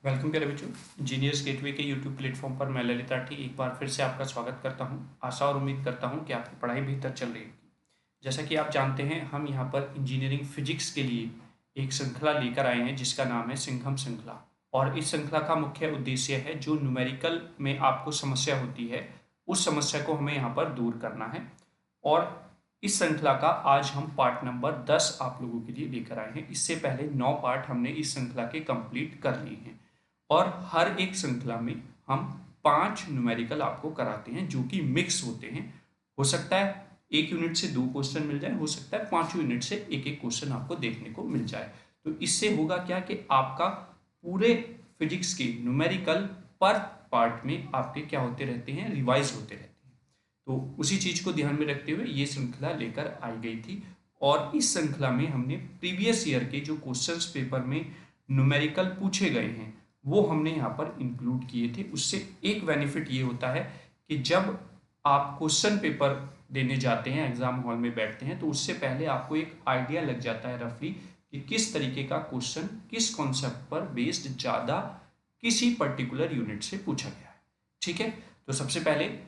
Welcome प्यारे बच्चों। Engineers gateway के यूट्यूब प्लेटफॉर्म पर मैं ललित राठी एक बार फिर से आपका स्वागत करता हूं। आशा और उम्मीद करता हूं कि आपकी पढ़ाई बेहतर चल रही होगी। जैसा कि आप जानते हैं, हम यहां पर इंजीनियरिंग फिजिक्स के लिए एक श्रृंखला लेकर आए हैं जिसका नाम है सिंघम श्रृंखला। और इस श्रृंखला का मुख्य उद्देश्य है जो न्यूमेरिकल में आपको समस्या होती है उस समस्या को हमें यहाँ पर दूर करना है। और इस श्रृंखला का आज हम पार्ट नंबर 10 आप लोगों के लिए लेकर आए हैं। इससे पहले 9 पार्ट हमने इस श्रृंखला के कंप्लीट कर लिए हैं। और हर एक श्रृंखला में हम 5 न्यूमेरिकल आपको कराते हैं जो कि मिक्स होते हैं। हो सकता है एक यूनिट से 2 क्वेश्चन मिल जाए, हो सकता है 5 यूनिट से एक एक क्वेश्चन आपको देखने को मिल जाए। तो इससे होगा क्या कि आपका पूरे फिजिक्स के न्यूमेरिकल पर पार्ट में आपके क्या होते रहते हैं, रिवाइज होते रहते हैं। तो उसी चीज को ध्यान में रखते हुए ये श्रृंखला लेकर आई गई थी। और इस श्रृंखला में हमने प्रीवियस ईयर के जो क्वेश्चंस पेपर में न्यूमेरिकल पूछे गए हैं वो हमने यहाँ पर इंक्लूड किए थे। उससे एक बेनिफिट ये होता है कि जब आप क्वेश्चन पेपर देने जाते हैं, एग्जाम हॉल में बैठते हैं, तो उससे पहले आपको एक आइडिया लग जाता है रफली कि किस तरीके का क्वेश्चन किस कॉन्सेप्ट पर बेस्ड ज़्यादा किसी पर्टिकुलर यूनिट से पूछा गया है। ठीक है, तो सबसे पहले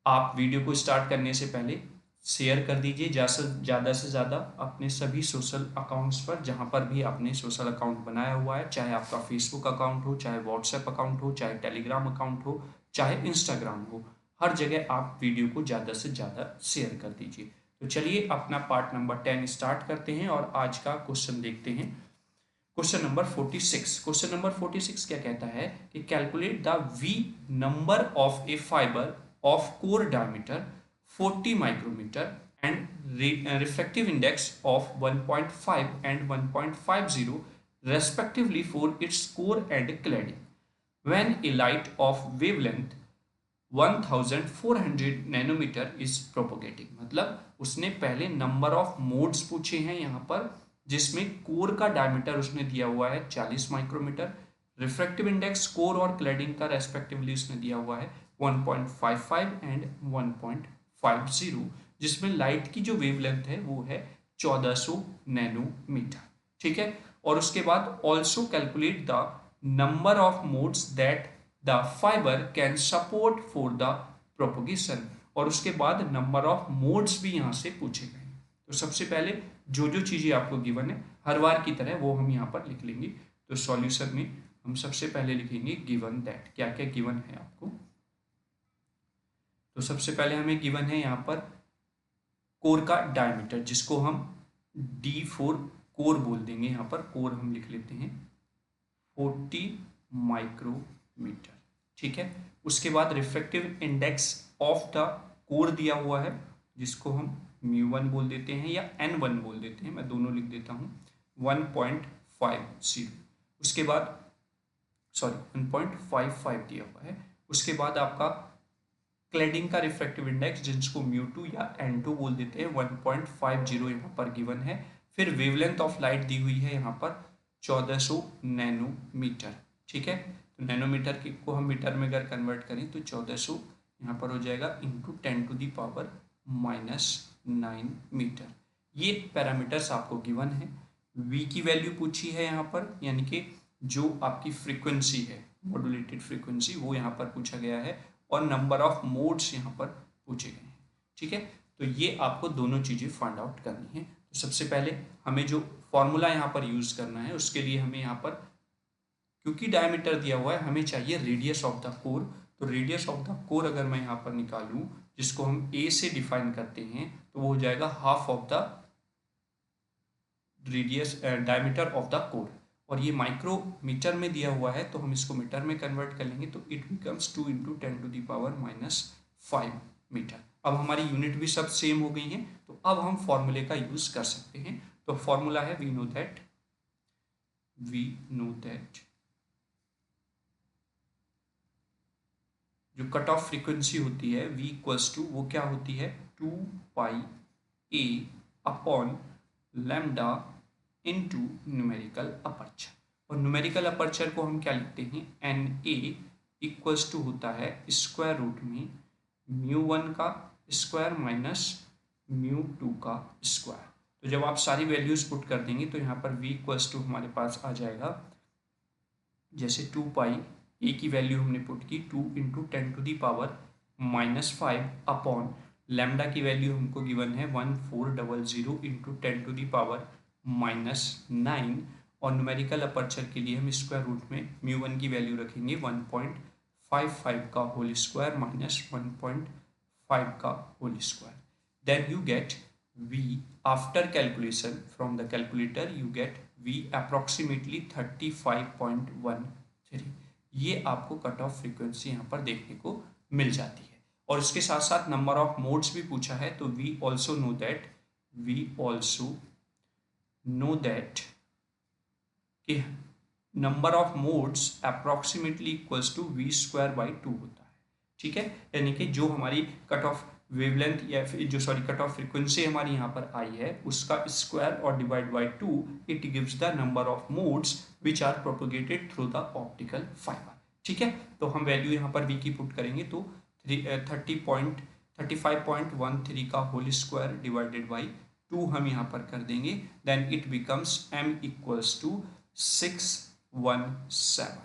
आप वीडियो को स्टार्ट करने से पहले शेयर कर दीजिए ज़्यादा से ज़्यादा अपने सभी सोशल अकाउंट्स पर, जहाँ पर भी आपने सोशल अकाउंट बनाया हुआ है, चाहे आपका फेसबुक अकाउंट हो, चाहे व्हाट्सएप अकाउंट हो, चाहे टेलीग्राम अकाउंट हो, चाहे इंस्टाग्राम हो। हर जगह आप वीडियो को ज़्यादा से ज़्यादा शेयर कर दीजिए। तो चलिए अपना पार्ट नंबर 10 स्टार्ट करते हैं और आज का क्वेश्चन देखते हैं। Question number 46। क्वेश्चन नंबर 46 क्या कहता है कि calculate the V number of a fibre of core diameter 40 micrometer and refractive index of 1.5 and 1.50 respectively for its core and cladding when a light of wavelength 1400 nanometre is propagating. मतलब उसने पहले number of modes पूछे हैं यहाँ पर, जिसमें core का diameter उसने दिया हुआ है 40 माइक्रोमीटर, रिफ्रैक्टिव इंडेक्स कोर और क्लैडिंग का रेस्पेक्टिवली उसने दिया हुआ है 1.55 एंड 1.50, जिसमें लाइट की जो वेवलेंथ है वो है 1400 नैनोमीटर। ठीक है, और उसके बाद also calculate the number of modes that the fibre can support for the propagation, और उसके बाद नंबर ऑफ मोड्स भी यहां से पूछे गए। तो सबसे पहले जो जो चीजें आपको गिवन है हर बार की तरह वो हम यहाँ पर लिख लेंगे। तो सॉल्यूशन में हम सबसे पहले लिखेंगे गिवन दैट, क्या क्या गिवन है आपको। तो सबसे पहले हमें गिवन है यहाँ पर कोर का डायमीटर, जिसको हम D4 कोर बोल देंगे। यहाँ पर कोर हम लिख लेते हैं 40 माइक्रोमीटर। ठीक है, उसके बाद refractive index of the core दिया हुआ है, जिसको हम μ1 बोल देते हैं या n1 बोल देते हैं, मैं दोनों लिख देता हूँ 1.50। उसके बाद 1.55 दिया हुआ है। उसके बाद आपका क्लैडिंग का रिफ्रैक्टिव इंडेक्स, जिसको μ2 या n2 बोल देते हैं, 1.50 यहाँ पर गिवन है। फिर वेवलेंथ ऑफ लाइट दी हुई है यहाँ पर 1400 नैनोमीटर। ठीक है, तो नैनोमीटर को हम मीटर में अगर कन्वर्ट करें तो 1400 यहाँ पर हो जाएगा इंटू 10⁻⁻⁹ मीटर। ये पैरामीटर्स आपको गिवन है। वी की वैल्यू पूछी है यहाँ पर, यानी कि जो आपकी फ्रीक्वेंसी है, मॉड्यूलेटेड फ्रीक्वेंसी, वो यहाँ पर पूछा गया है, और नंबर ऑफ मोड्स यहाँ पर पूछे गए हैं। ठीक है, तो ये आपको दोनों चीज़ें फाइंड आउट करनी है। तो सबसे पहले हमें जो फॉर्मूला यहाँ पर यूज़ करना है, उसके लिए हमें यहाँ पर, क्योंकि डायमीटर दिया हुआ है, हमें चाहिए रेडियस ऑफ द कोर। तो रेडियस ऑफ द कोर अगर मैं यहाँ पर निकालूँ, जिसको हम ए से डिफाइन करते हैं, तो वो हो जाएगा half of the radius diameter of the core. और ये माइक्रोमीटर में दिया हुआ है, तो हम इसको मीटर में कन्वर्ट कर लेंगे, तो इट बिकम्स 2 × 10⁻⁻5 मीटर। अब हमारी यूनिट भी सब सेम हो गई हैं, तो अब हम फॉर्मूले का यूज कर सकते हैं। तो फॉर्मूला है वी नो दैट जो कट ऑफ फ्रीक्वेंसी होती है v इक्वल्स टू, वो क्या होती है 2πa/λ इनटू न्यूमेरिकल अपर्चर। और न्यूमेरिकल अपर्चर को हम क्या लिखते हैं, Na इक्वल्स टू होता है स्क्वायर रूट में μ1 का स्क्वायर माइनस μ2 का स्क्वायर। तो जब आप सारी वैल्यूज पुट कर देंगे तो यहाँ पर v इक्वल्स टू हमारे पास आ जाएगा जैसे 2 पाई, ए की वैल्यू हमने पुट की 2 इंटू 10⁻⁻5 अपॉन लैम्डा की वैल्यू हमको गिवन है 1400 इंटू 10⁻⁻9 और न्यूमेरिकल अपर्चर के लिए हम स्क्वायर रूट में μ1 की वैल्यू रखेंगे 1.55 का होल स्क्वायर माइनस 1.5 का whole square. Then you get V after calculation from the calculator you get V approximately 35.13. ये आपको कट ऑफ फ्रीक्वेंसी यहाँ पर देखने को मिल जाती है. और इसके साथ साथ नंबर ऑफ मोड्स भी पूछा है, तो we also know that कि number of modes approximately equals to V square by 2 होता है. ठीक है, यानी कि जो हमारी कट ऑफ वेवलेंथ या फिर जो कट ऑफ फ्रीक्वेंसी हमारी यहाँ पर आई है उसका स्क्वायर और divide by 2 it gives the number of modes which are propagated through the optical fibre. ठीक है, तो हम वैल्यू यहाँ पर वी की पुट करेंगे तो 35.13 का होल स्क्वायर डिवाइडेड बाई 2 हम यहाँ पर कर देंगे. Then it becomes m equals to 617.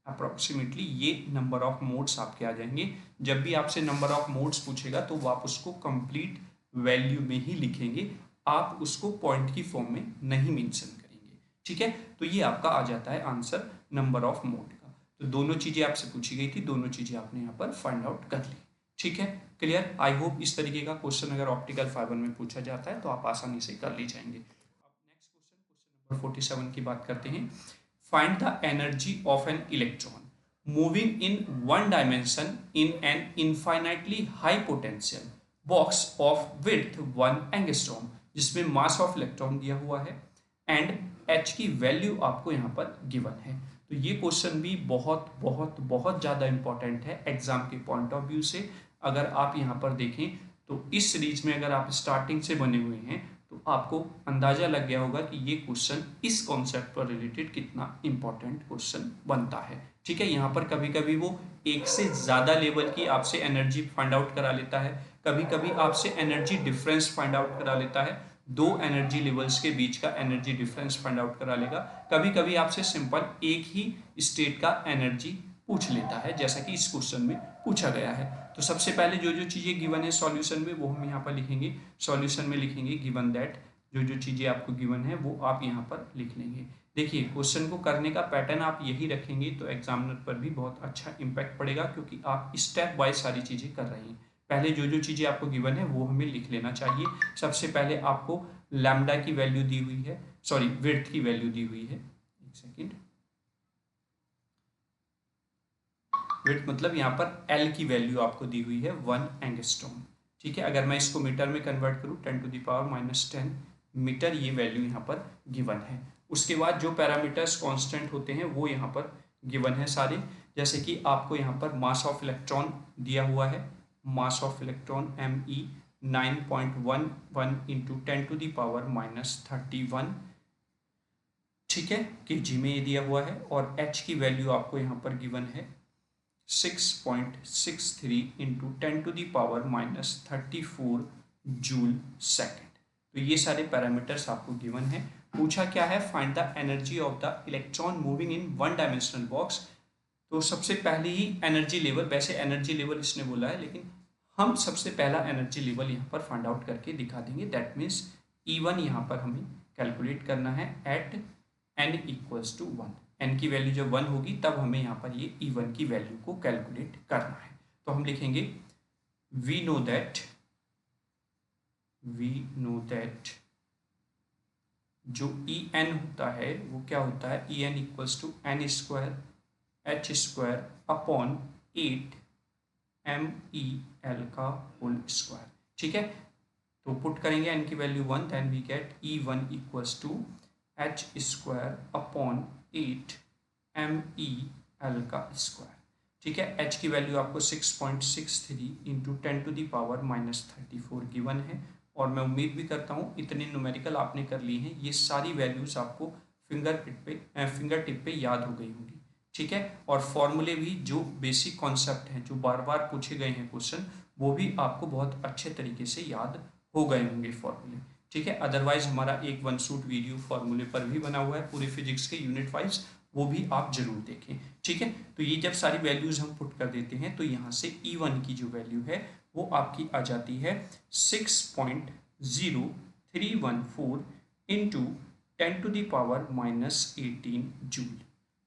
Approximately ये नंबर ऑफ मोड्स आपके आ जाएंगे. जब भी आपसे नंबर ऑफ मोड्स पूछेगा तो आप उसको कंप्लीट वैल्यू में ही लिखेंगे, आप उसको पॉइंट की फॉर्म में नहीं मेंशन करेंगे. ठीक है, तो ये आपका आ जाता है आंसर नंबर ऑफ मोड का. तो दोनों चीजें आपसे पूछी गई थी, दोनों चीजें आपने यहाँ पर फाइंड आउट कर ली. ठीक है, क्लियर. आई होप इस तरीके का क्वेश्चन अगर ऑप्टिकल फाइबर में पूछा जाता है तो आप आसानी से कर ली जाएंगे. अब नेक्स्ट क्वेश्चन नंबर 47 की बात करते हैं. Find the energy of an electron moving in one dimension in an infinitely high potential box of width 1 angstrom, जिसमें मास ऑफ इलेक्ट्रॉन दिया हुआ है एंड h की वैल्यू आपको यहाँ पर गिवन है. तो ये क्वेश्चन भी बहुत बहुत बहुत ज़्यादा इंपॉर्टेंट है एग्जाम के पॉइंट ऑफ व्यू से. अगर आप यहाँ पर देखें तो इस सीरीज में अगर आप स्टार्टिंग से बने हुए हैं तो आपको अंदाजा लग गया होगा कि ये क्वेश्चन इस कॉन्सेप्ट पर रिलेटेड कितना इंपॉर्टेंट क्वेश्चन बनता है. ठीक है, यहाँ पर कभी कभी वो एक से ज़्यादा लेवल की आपसे एनर्जी फाइंड आउट करा लेता है, कभी कभी आपसे एनर्जी डिफरेंस फाइंड आउट करा लेता है, दो एनर्जी लेवल्स के बीच का एनर्जी डिफरेंस फाइंड आउट करा लेगा, कभी कभी आपसे सिंपल एक ही स्टेट का एनर्जी पूछ लेता है जैसा कि इस क्वेश्चन में पूछा गया है. तो सबसे पहले जो जो चीज़ें गिवन है सॉल्यूशन में वो हम यहाँ पर लिखेंगे. सॉल्यूशन में लिखेंगे गिवन दैट, जो जो चीज़ें आपको गिवन है वो आप यहाँ पर लिख लेंगे. देखिए क्वेश्चन को करने का पैटर्न आप यही रखेंगे तो एग्जामिनर पर भी बहुत अच्छा इम्पैक्ट पड़ेगा, क्योंकि आप स्टेप वाइज सारी चीज़ें कर रहे हैं. पहले जो जो चीज़ें आपको गिवन है वो हमें लिख लेना चाहिए. सबसे पहले आपको लैम्डा की वैल्यू दी हुई है, सॉरी विड्थ की वैल्यू दी हुई है. एक सेकेंड, विड्थ मतलब यहाँ पर एल की वैल्यू आपको दी हुई है 1 एंगस्ट्रॉम. ठीक है, अगर मैं इसको मीटर में कन्वर्ट करूँ 10⁻⁻10 मीटर ये वैल्यू यहाँ पर गिवन है. उसके बाद जो पैरामीटर्स कांस्टेंट होते हैं वो यहाँ पर गिवन है सारे, जैसे कि आपको यहाँ पर मास ऑफ इलेक्ट्रॉन दिया हुआ है. Mass of electron ME 9.11 into 10⁻⁻31. ठीक है, kg में ये दिया हुआ है. और H की वैल्यू आपको यहाँ पर गिवन है 6.63 इंटू 10⁻⁻34 जूल सेकेंड. तो ये सारे पैरामीटर्स आपको गिवन है. पूछा क्या है, find the energy of the electron moving in one dimensional box. तो सबसे पहले ही एनर्जी लेवल, वैसे एनर्जी लेवल इसने बोला है लेकिन हम सबसे पहला एनर्जी लेवल यहाँ पर फाइंड आउट करके दिखा देंगे. दैट मीन्स E1 यहाँ पर हमें कैलकुलेट करना है at n equals to 1. n की वैल्यू जब 1 होगी तब हमें यहाँ पर ये E1 की वैल्यू को कैलकुलेट करना है. तो हम लिखेंगे वी नो दैट जो En होता है वो क्या होता है, En equals to n square h square upon 8 MEL का होल स्क्वायर. ठीक है, तो पुट करेंगे n की value 1, then we get E1 equals to h square upon 8 MEL का स्क्वायर. ठीक है, h की वैल्यू आपको 6.63 इंटू 10⁻⁻34 गिवन है. और मैं उम्मीद भी करता हूँ इतने न्यूमेरिकल आपने कर ली हैं, ये सारी वैल्यूज़ आपको फिंगर टिप पे याद हो गई होंगी. ठीक है, और फॉर्मूले भी जो बेसिक कॉन्सेप्ट हैं जो बार बार पूछे गए हैं क्वेश्चन, वो भी आपको बहुत अच्छे तरीके से याद हो गए होंगे फॉर्मूले. ठीक है, अदरवाइज हमारा एक वन शूट वीडियो फॉर्मूले पर भी बना हुआ है पूरे फिजिक्स के यूनिट वाइज, वो भी आप जरूर देखें। ठीक है, तो ये जब सारी वैल्यूज हम पुट कर देते हैं तो यहाँ से E1 की जो वैल्यू है वो आपकी आ जाती है 6.0314 इंटू 10⁻⁻18 जूल।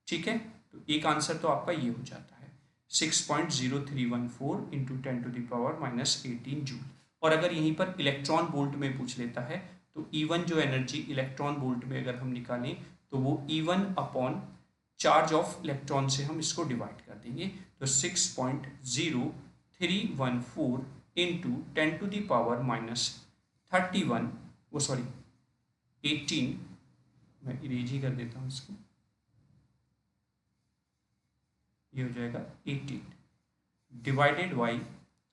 ठीक है, तो एक आंसर तो आपका ये हो जाता है 6.0314 इंटू 10⁻⁻18 जूल। और अगर यहीं पर इलेक्ट्रॉन वोल्ट में पूछ लेता है तो E1 जो एनर्जी इलेक्ट्रॉन वोल्ट में अगर हम निकालें तो वो E1 upon charge of electron से हम इसको डिवाइड कर देंगे। तो 6.0314 इंटू 10⁻⁻31 वो सॉरी 18, मैं इरेज ही कर देता हूँ इसको, ये हो जाएगा 18 divided by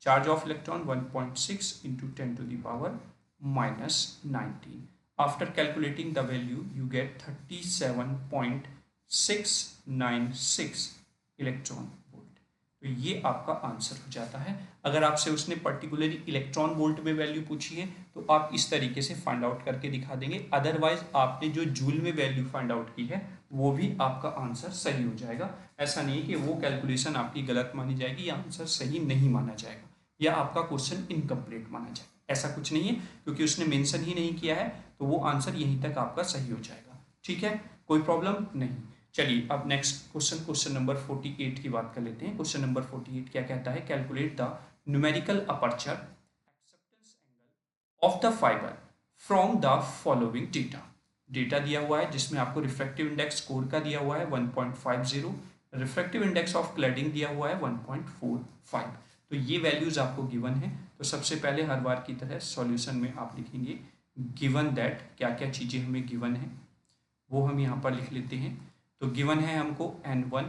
charge of electron 1.6 into 10⁻⁻19। After calculating the value you get 37.696 electron volt. तो ये आपका आंसर हो जाता है। अगर आपसे उसने पर्टिकुलरली इलेक्ट्रॉन वोल्ट में वैल्यू पूछी है तो आप इस तरीके से फाइंड आउट करके दिखा देंगे। अदरवाइज आपने जो जूल में वैल्यू फाइंड आउट की है वो भी आपका आंसर सही हो जाएगा। ऐसा नहीं है कि वो कैलकुलेशन आपकी गलत मानी जाएगी या आंसर सही नहीं माना जाएगा या आपका क्वेश्चन इनकम्प्लीट माना जाएगा, ऐसा कुछ नहीं है, क्योंकि उसने मेंशन ही नहीं किया है तो वो आंसर यहीं तक आपका सही हो जाएगा। ठीक है, कोई प्रॉब्लम नहीं। चलिए अब नेक्स्ट क्वेश्चन नंबर 48 की बात कर लेते हैं। क्वेश्चन नंबर 48 क्या कहता है, calculate the numerical aperture acceptance angle of the fibre from the following data. Data दिया हुआ है जिसमें आपको रिफ्रैक्टिव इंडेक्स कोर का दिया हुआ है 1.50, रिफ्रैक्टिव इंडेक्स ऑफ क्लैडिंग दिया हुआ है 1.45। तो ये वैल्यूज आपको गिवन है। तो सबसे पहले हर बार की तरह सॉल्यूशन में आप लिखेंगे गिवन दैट, क्या क्या चीज़ें हमें गिवन है वो हम यहाँ पर लिख लेते हैं। तो गिवन है हमको N1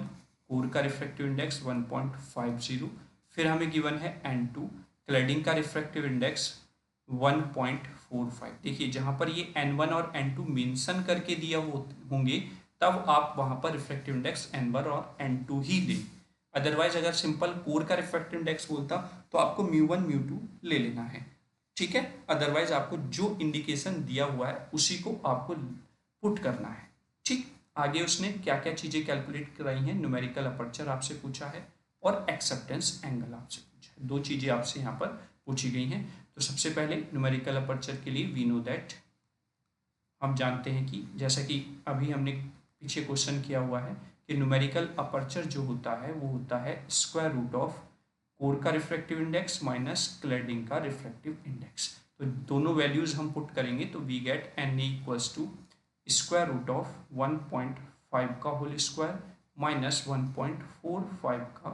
कोर का रिफ्रैक्टिव इंडेक्स 1.50, फिर हमें गिवन है N2 क्लैडिंग का रिफ्रैक्टिव इंडेक्स 1.45। देखिए जहाँ पर ये N1 और N2 मेंशन करके दिया होंगे तब आप वहाँ पर रिफ्रैक्टिव इंडेक्स N1 और N2 ही दें। अदरवाइज अगर सिंपल कोर का रिफ्रैक्टिव इंडेक्स बोलता तो आपको μ1 μ2 ले लेना है। ठीक है, अदरवाइज आपको जो इंडिकेशन दिया हुआ है उसी को आपको पुट करना है। ठीक, आगे उसने क्या क्या चीज़ें कैलकुलेट कराई हैं, न्यूमेरिकल अपर्चर आपसे पूछा है और एक्सेप्टेंस एंगल आपसे पूछा है। दो चीज़ें आपसे यहाँ पर पूछी गई हैं। तो सबसे पहले न्यूमेरिकल अपर्चर के लिए वी नो दैट, हम जानते हैं कि जैसा कि अभी हमने पीछे क्वेश्चन किया हुआ है कि न्यूमेरिकल अपर्चर जो होता है वो होता है स्क्वायर रूट ऑफ कोर का रिफ्रैक्टिव इंडेक्स माइनस क्लैडिंग का रिफ्रैक्टिव इंडेक्स। तो दोनों वैल्यूज हम पुट करेंगे तो we get N equals to square root of 1.5 का होल स्क्वायर माइनस 1.45 का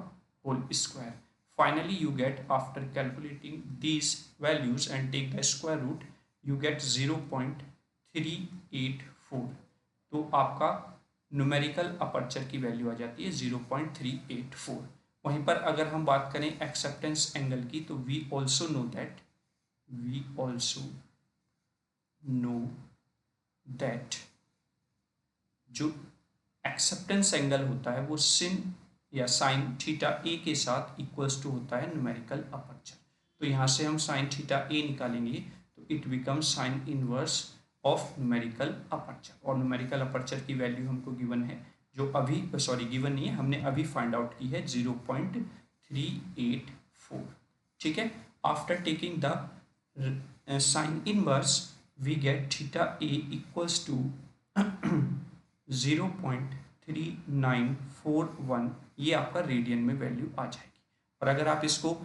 whole square. Finally, you get after calculating these values and take the square root, you get 0.384। तो आपका numerical aperture की value आ जाती है 0.384। वहीं पर अगर हम बात करें एक्सेप्टेंस एंगल की तो we also know that जो एक्सेप्टेंस एंगल होता है वो sin या साइन थीटा ए के साथ इक्वल्स टू होता है न्यूमेरिकल अपर्चर। तो यहाँ से हम साइन थीटा ए निकालेंगे तो it becomes sine inverse of numerical aperture. और न्यूमेरिकल अपर्चर की वैल्यू हमको गिवन है जो अभी गिवन नहीं है, हमने अभी फाइंड आउट की है 0.384। ठीक है, after taking the sine inverse we get theta A equals to 0.3941, ये आपका रेडियन में वैल्यू आ जाएगी। और अगर आप इसको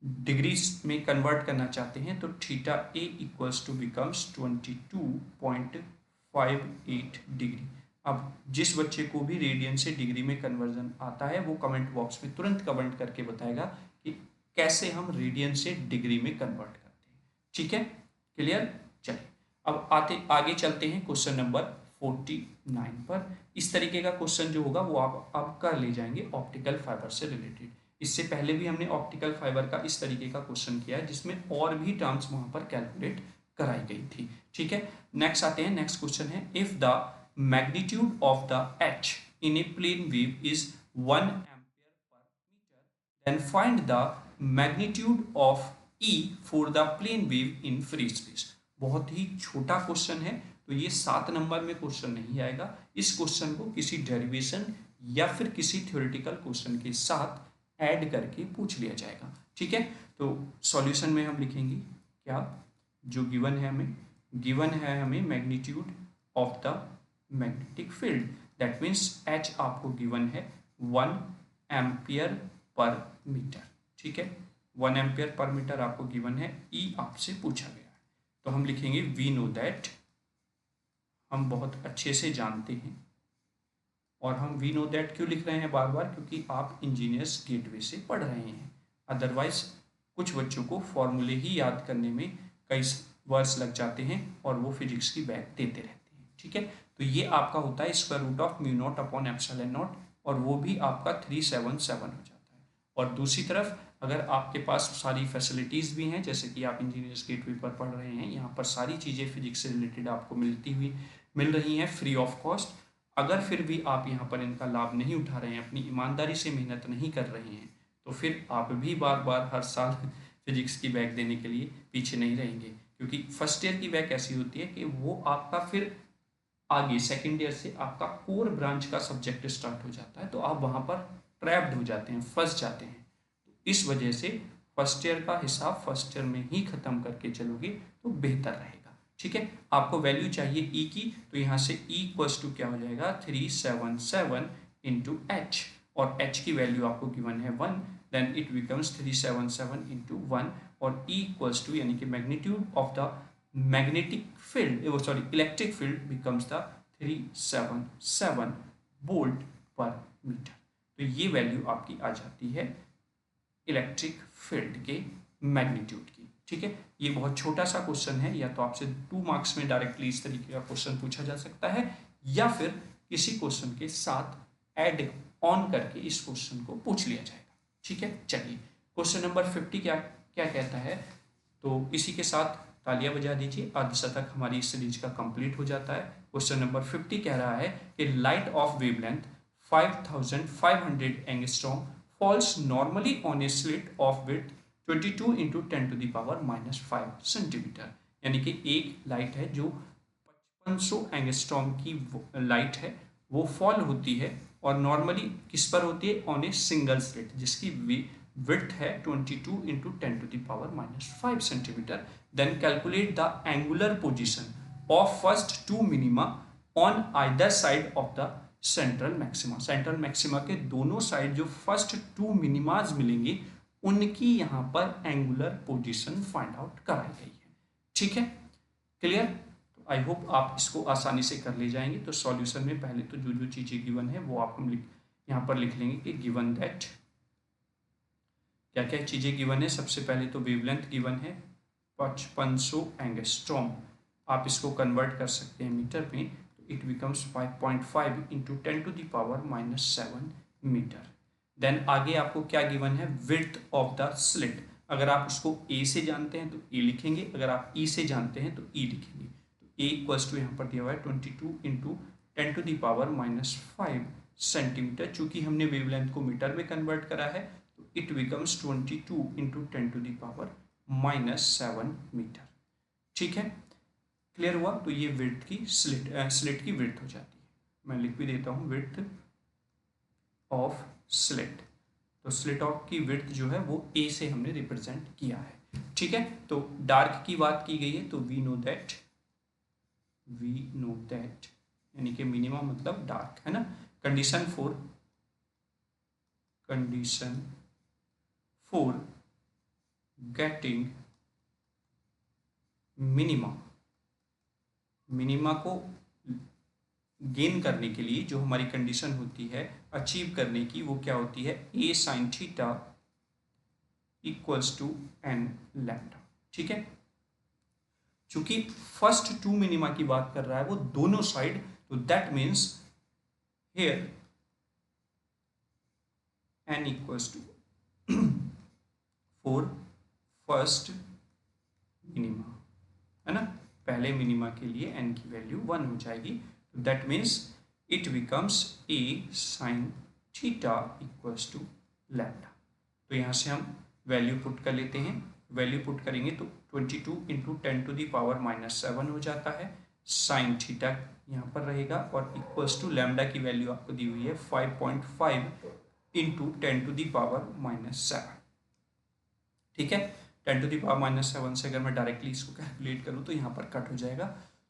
डिग्री में कन्वर्ट करना चाहते हैं तो theta A equals to becomes 22.58 degree. अब जिस बच्चे को भी रेडियन से डिग्री में कन्वर्जन आता है वो कमेंट बॉक्स में तुरंत कमेंट करके बताएगा कि कैसे हम रेडियन से डिग्री में कन्वर्ट करते हैं। ठीक है, क्लियर। चलिए अब आगे चलते हैं क्वेश्चन नंबर 49 पर। इस तरीके का क्वेश्चन जो होगा वो आप अब कर ले जाएंगे ऑप्टिकल फाइबर से रिलेटेड। इससे पहले भी हमने ऑप्टिकल फाइबर का इस तरीके का क्वेश्चन किया है जिसमें और भी टर्म्स वहां पर कैलकुलेट कराई गई थी। ठीक है, नेक्स्ट आते हैं। नेक्स्ट क्वेश्चन है if the magnitude of the H in a plane wave is 1 ampere per metre then find the magnitude of E for the plane wave in free space. बहुत ही छोटा क्वेश्चन है तो ये 7 number में question नहीं आएगा। इस क्वेश्चन को किसी डेरिवेशन या फिर किसी थ्योरेटिकल क्वेश्चन के साथ ऐड करके पूछ लिया जाएगा। ठीक है, तो सॉल्यूशन में हम लिखेंगे क्या, जो गिवन है हमें magnitude of the magnetic field, that means H आपको गिवन है 1 एम्पियर पर मीटर। ठीक है, 1 एम्पियर पर मीटर आपको गिवन है, E आपसे पूछा गया है। तो हम लिखेंगे वी नो दैट, हम बहुत अच्छे से जानते हैं। और हम वी नो दैट क्यों लिख रहे हैं बार बार, क्योंकि आप इंजीनियर्स गेटवे से पढ़ रहे हैं। अदरवाइज कुछ बच्चों को फॉर्मूले ही याद करने में कई वर्ष लग जाते हैं और वो फिजिक्स की बैग देते रहते हैं। ठीक है, तो ये आपका होता है square root of mu naught upon epsilon naught, और वो भी आपका 377 हो जाता है। और दूसरी तरफ अगर आपके पास सारी फैसिलिटीज़ भी हैं, जैसे कि आप इंजीनियर्स गेटवे पर पढ़ रहे हैं, यहाँ पर सारी चीज़ें फिजिक्स से रिलेटेड आपको मिल रही हैं फ्री ऑफ कॉस्ट, अगर फिर भी आप यहाँ पर इनका लाभ नहीं उठा रहे हैं, अपनी ईमानदारी से मेहनत नहीं कर रहे हैं, तो फिर आप भी बार बार हर साल फिजिक्स की बैग देने के लिए पीछे नहीं रहेंगे। क्योंकि फर्स्ट ईयर की बैग ऐसी होती है कि वो आपका फिर आगे सेकेंड ईयर से आपका कोर ब्रांच का सब्जेक्ट स्टार्ट हो जाता है, तो आप वहाँ पर ट्रैप्ड हो जाते हैं, फंस जाते हैं। तो इस वजह से फर्स्ट ईयर का हिसाब फर्स्ट ईयर में ही ख़त्म करके चलोगे तो बेहतर रहेगा। ठीक है, आपको वैल्यू चाहिए ई की, तो यहाँ से ई इक्वल्स टू क्या हो जाएगा 377 इंटू एच, और एच की वैल्यू आपको गिवन है 1, देन इट बिकम्स 377 इंटू 1, और ई इक्वल्स टू यानी कि magnitude of the magnetic field sorry electric field becomes the 377 volt पर मीटर। तो ये वैल्यू आपकी आ जाती है इलेक्ट्रिक फील्ड के मैग्नीट्यूड की। ठीक है, ये बहुत छोटा सा क्वेश्चन है, या तो आपसे 2 मार्क्स में डायरेक्टली इस तरीके का क्वेश्चन पूछा जा सकता है, या फिर किसी क्वेश्चन के साथ ऐड ऑन करके इस क्वेश्चन को पूछ लिया जाएगा। ठीक है, चलिए क्वेश्चन नंबर 50 क्या क्या कहता है, तो इसी के साथ तालियां बजा दीजिए, अर्धशतक हमारी इस सीरीज का कंप्लीट हो जाता है। क्वेश्चन नंबर 50 कह रहा है कि light of wavelength 5500 angstrom falls normally on a slit of width 22 into 10 to the power minus 5 centimetre. यानी कि एक लाइट है जो 5500 एंगस्ट्रॉम की लाइट है, वो फॉल होती है, और नॉर्मली किस पर होती है, ऑन ए सिंगल स्लिट, जिसकी विड्थ है 22 into 10 to the power minus 5 centimetre. Then calculate the angular position of first 2 minima on either side of the central maxima. Central maxima के दोनों साइड जो फर्स्ट 2 मिनिमाज मिलेंगे, उनकी यहाँ पर एंगुलर पोजीशन फाइंड आउट कराई गई है। ठीक है, क्लियर? तो आई होप आप इसको आसानी से कर ले जाएंगे। तो सॉल्यूशन में पहले तो जो जो चीज़ें गिवन है वो आप हम यहाँ पर लिख लेंगे कि गिवन दैट क्या क्या चीज़ें गिवन है। सबसे पहले तो वेवलेंथ गिवन है 5500 एंगस्ट्रॉम, आप इसको कन्वर्ट कर सकते हैं मीटर में, it becomes 5.5 into 10 to the power minus 7 metre. Then आगे आपको क्या गिवन है, विड्थ ऑफ द स्लिट। अगर आप उसको ए से जानते हैं तो ए लिखेंगे, अगर आप ई से जानते हैं तो ई लिखेंगे। तो ए इक्वल्स टू यहाँ पर दिया हुआ है 22 into 10 to the power minus 5 centimetre. चूंकि हमने वेवलेंथ को मीटर में कन्वर्ट करा है, तो it becomes 22 into 10 to the power minus 7 metre. ठीक है, क्लियर हुआ? तो ये विड्थ की स्लिट की विड्थ हो जाती है। मैं लिख भी देता हूँ विड्थ ऑफ स्लिट। तो स्लिट ऑफ की विड्थ जो है वो ए से हमने रिप्रेजेंट किया है। ठीक है, तो डार्क की बात की गई है, तो वी नो दैट यानी कि मिनिमम मतलब डार्क है ना। कंडीशन फोर गेटिंग मिनिमा को गेन करने के लिए जो हमारी कंडीशन होती है अचीव करने की, वो क्या होती है, A sine theta equals to N lambda. ठीक है, चूंकि फर्स्ट 2 मिनिमा की बात कर रहा है वो दोनों साइड, तो that means here N equals to for first minima, है ना। पहले मिनिमा के लिए n की वैल्यू 1 हो जाएगी, तो that means it becomes a sine theta equals to lambda. तो यहाँ से हम वैल्यू पुट कर लेते हैं। वैल्यू पुट करेंगे तो 22 into 10 to the power minus 7 हो जाता है। साइन थीटा यहाँ पर रहेगा और इक्वल्स टू लैम्डा की वैल्यू आपको दी हुई है 5.5 इंटू 10⁻⁻7। ठीक है, 10⁻⁻7 से अगर मैं डायरेक्टली इसको कैलकुलेट करूँ तो यहाँ पर कट हो जाएगा।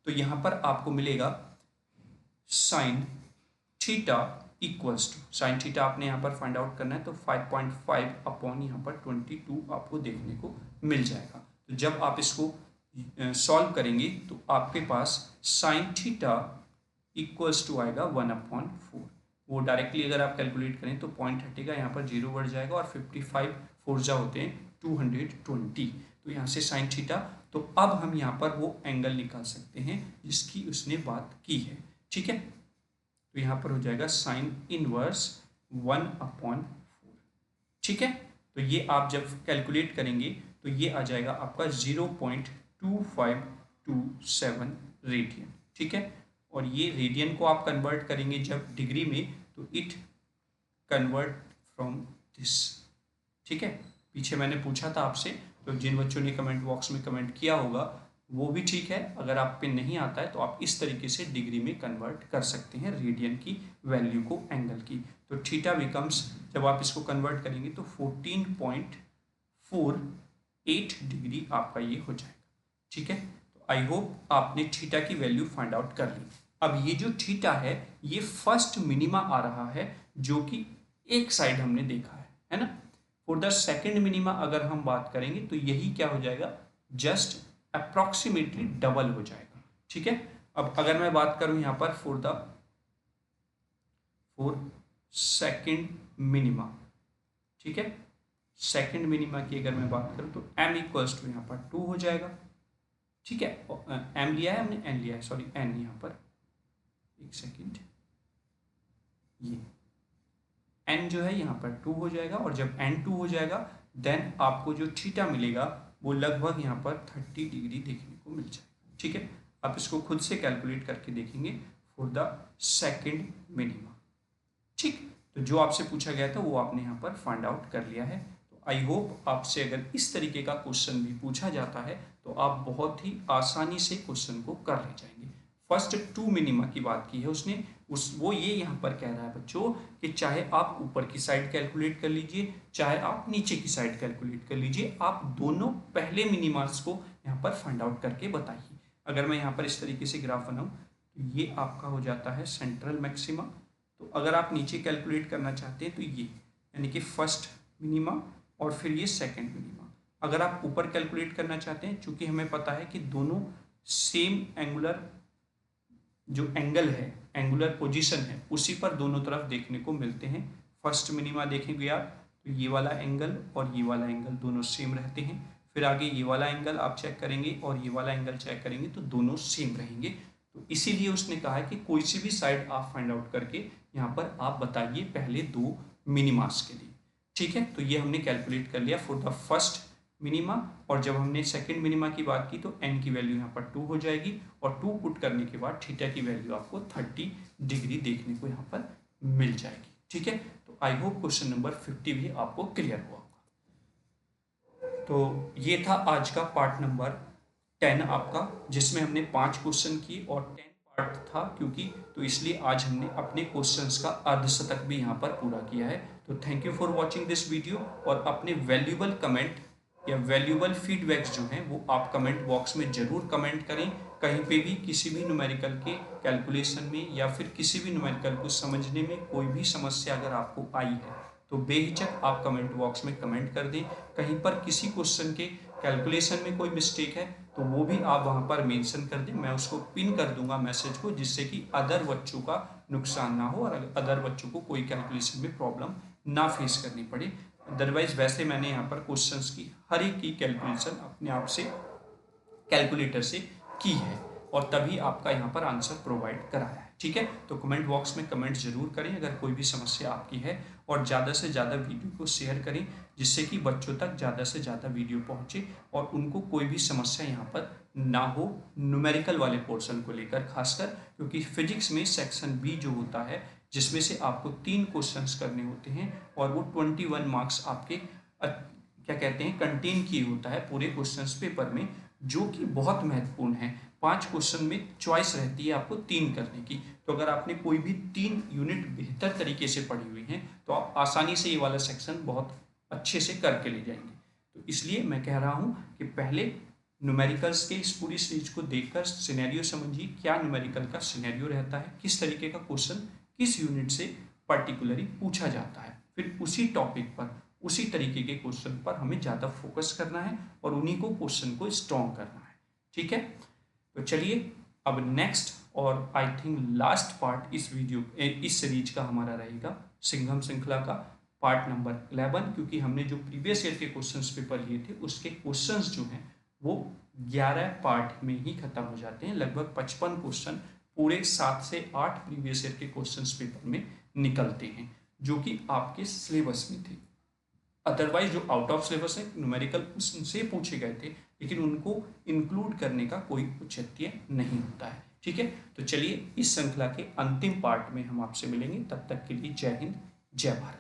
तो यहाँ पर आपको मिलेगा sine theta equals to, sine theta आपने यहाँ पर फाइंड आउट करना है तो 5.5 अपॉन यहाँ पर 22 आपको देखने को मिल जाएगा। तो जब आप इसको सॉल्व करेंगे तो आपके पास साइन थीटा इक्वल्स टू आएगा 1/4। वो डायरेक्टली अगर आप कैलकुलेट करें तो पॉइंट हटेगा, यहाँ पर 0 बढ़ जाएगा और 55 फोर्जा होते हैं 220। तो यहाँ से साइन थीटा, तो अब हम यहाँ पर वो एंगल निकाल सकते हैं जिसकी उसने बात की है। ठीक है, तो यहाँ पर हो जाएगा साइन इनवर्स 1/4। ठीक है, तो ये आप जब कैलकुलेट करेंगे तो ये आ जाएगा आपका 0.2527 रेडियन। ठीक है, और ये रेडियन को आप कन्वर्ट करेंगे जब डिग्री में तो इट कन्वर्ट फ्रॉम दिस। ठीक है, पीछे मैंने पूछा था आपसे, तो जिन बच्चों ने कमेंट बॉक्स में कमेंट किया होगा वो भी ठीक है, अगर आप पे नहीं आता है तो आप इस तरीके से डिग्री में कन्वर्ट कर सकते हैं रेडियन की वैल्यू को एंगल की। तो थीटा बिकम्स, जब आप इसको कन्वर्ट करेंगे तो 14.48 डिग्री आपका ये हो जाएगा। ठीक है, तो आई होप आपने थीटा की वैल्यू फाइंड आउट कर ली। अब ये जो थीटा है ये फर्स्ट मिनिमा आ रहा है जो कि एक साइड हमने देखा है ना। फॉर द सेकेंड मिनिमा अगर हम बात करेंगे तो यही क्या हो जाएगा, जस्ट अप्रॉक्सीमेटली डबल हो जाएगा। ठीक है, अब अगर मैं बात करूं यहां पर फॉर सेकेंड मिनिमा, ठीक है, सेकेंड मिनिमा की अगर मैं बात करूं तो m इक्वल्स टू यहाँ पर 2 हो जाएगा। ठीक है, m लिया है हमने, n लिया है, सॉरी n यहाँ पर, एक सेकेंड, ये n जो है यहाँ पर 2 हो जाएगा और जब n 2 हो जाएगा देन आपको जो थीटा मिलेगा वो लगभग यहाँ पर 30 डिग्री देखने को मिल जाएगा। ठीक है, आप इसको खुद से कैलकुलेट करके देखेंगे फॉर द सेकेंड मिनिमा। ठीक, तो जो आपसे पूछा गया था वो आपने यहाँ पर फाइंड आउट कर लिया है। तो आई होप आपसे अगर इस तरीके का क्वेश्चन भी पूछा जाता है तो आप बहुत ही आसानी से क्वेश्चन को कर ले जाएंगे। फर्स्ट 2 मिनिमा की बात की है उसने, वो ये यहाँ पर कह रहा है बच्चों कि चाहे आप ऊपर की साइड कैलकुलेट कर लीजिए चाहे आप नीचे की साइड कैलकुलेट कर लीजिए, आप दोनों पहले मिनिमास को यहाँ पर फाइंड आउट करके बताइए। अगर मैं यहाँ पर इस तरीके से ग्राफ बनाऊँ तो ये आपका हो जाता है सेंट्रल मैक्सिमा। तो अगर आप नीचे कैलकुलेट करना चाहते हैं तो ये यानी कि फर्स्ट मिनिमा और फिर ये सेकेंड मिनिमा। अगर आप ऊपर कैलकुलेट करना चाहते हैं, चूंकि हमें पता है कि दोनों सेम एंगुलर जो एंगल है, एंगुलर पोजीशन है, उसी पर दोनों तरफ देखने को मिलते हैं। फर्स्ट मिनिमा देखेंगे आप तो ये वाला एंगल और ये वाला एंगल दोनों सेम रहते हैं। फिर आगे ये वाला एंगल आप चेक करेंगे और ये वाला एंगल चेक करेंगे तो दोनों सेम रहेंगे। तो इसीलिए उसने कहा है कि कोई सी भी साइड आप फाइंड आउट करके यहाँ पर आप बताइए पहले 2 मिनिमास के लिए। ठीक है, तो ये हमने कैलकुलेट कर लिया फॉर द फर्स्ट मिनिमा, और जब हमने सेकंड मिनिमा की बात की तो n की वैल्यू यहाँ पर 2 हो जाएगी और 2 पुट करने के बाद थीटा की वैल्यू आपको 30 डिग्री देखने को यहाँ पर मिल जाएगी। ठीक है, तो आई होप क्वेश्चन नंबर 50 भी आपको क्लियर हुआ होगा। तो ये था आज का पार्ट नंबर 10 आपका, जिसमें हमने 5 क्वेश्चन किए और 10 पार्ट था क्योंकि, तो इसलिए आज हमने अपने क्वेश्चंस का अर्धशतक भी यहाँ पर पूरा किया है। तो thank you for watching this video, और अपने वैल्यूएबल कमेंट या वैल्यूएबल फीडबैक्स जो हैं वो आप कमेंट बॉक्स में ज़रूर कमेंट करें। कहीं पे भी किसी भी न्यूमेरिकल के कैलकुलेशन में या फिर किसी भी न्यूमेरिकल को समझने में कोई भी समस्या अगर आपको आई है तो बेहिचक आप कमेंट बॉक्स में कमेंट कर दें। कहीं पर किसी क्वेश्चन के कैलकुलेशन में कोई मिस्टेक है तो वो भी आप वहाँ पर मेंशन कर दें, मैं उसको पिन कर दूंगा मैसेज को, जिससे कि अदर बच्चों का नुकसान ना हो और अदर बच्चों को कोई कैलकुलेशन में प्रॉब्लम ना फेस करनी पड़े। अदरवाइज वैसे मैंने यहाँ पर क्वेश्चंस की हर एक की कैलकुलेशन अपने आप से कैलकुलेटर से की है और तभी आपका यहाँ पर आंसर प्रोवाइड कराया है। ठीक है, तो कमेंट बॉक्स में कमेंट जरूर करें अगर कोई भी समस्या आपकी है, और ज़्यादा से ज़्यादा वीडियो को शेयर करें जिससे कि बच्चों तक ज़्यादा से ज़्यादा वीडियो पहुँचे और उनको कोई भी समस्या यहाँ पर ना हो न्यूमेरिकल वाले पोर्शन को लेकर, खासकर क्योंकि फिजिक्स में सेक्शन बी जो होता है जिसमें से आपको 3 क्वेश्चंस करने होते हैं और वो 21 मार्क्स आपके क्या कहते हैं कंटेन किए होता है पूरे क्वेश्चंस पेपर में, जो कि बहुत महत्वपूर्ण है। 5 क्वेश्चन में चॉइस रहती है आपको 3 करने की। तो अगर आपने कोई भी 3 यूनिट बेहतर तरीके से पढ़ी हुई हैं तो आप आसानी से ये वाला सेक्शन बहुत अच्छे से करके ले जाएंगे। तो इसलिए मैं कह रहा हूँ कि पहले न्यूमेरिकल्स के इस पूरी सीरीज को देखकर सिनेरियो समझिए, क्या न्यूमेरिकल का सिनेरियो रहता है, किस तरीके का क्वेश्चन किस यूनिट से पर्टिकुलरली पूछा जाता है, फिर उसी टॉपिक पर उसी तरीके के क्वेश्चन पर हमें ज़्यादा फोकस करना है और उन्हीं को क्वेश्चन को स्ट्रॉन्ग करना है। ठीक है, तो चलिए अब नेक्स्ट और आई थिंक लास्ट पार्ट इस सीरीज का हमारा रहेगा सिंघम श्रृंखला का पार्ट नंबर 11, क्योंकि हमने जो प्रीवियस ईयर के क्वेश्चंस पेपर लिए थे उसके क्वेश्चंस जो हैं वो 11 पार्ट में ही खत्म हो जाते हैं। लगभग 55 क्वेश्चन पूरे 7 से 8 प्रीवियस ईयर के क्वेश्चंस पेपर में निकलते हैं जो कि आपके सिलेबस में थे। अदरवाइज जो आउट ऑफ सिलेबस है न्यूमेरिकल क्वेश्चन से पूछे गए थे, लेकिन उनको इंक्लूड करने का कोई औचित्य नहीं होता है। ठीक है, तो चलिए इस श्रृंखला के अंतिम पार्ट में हम आपसे मिलेंगे। तब तक के लिए जय हिंद, जय भारत।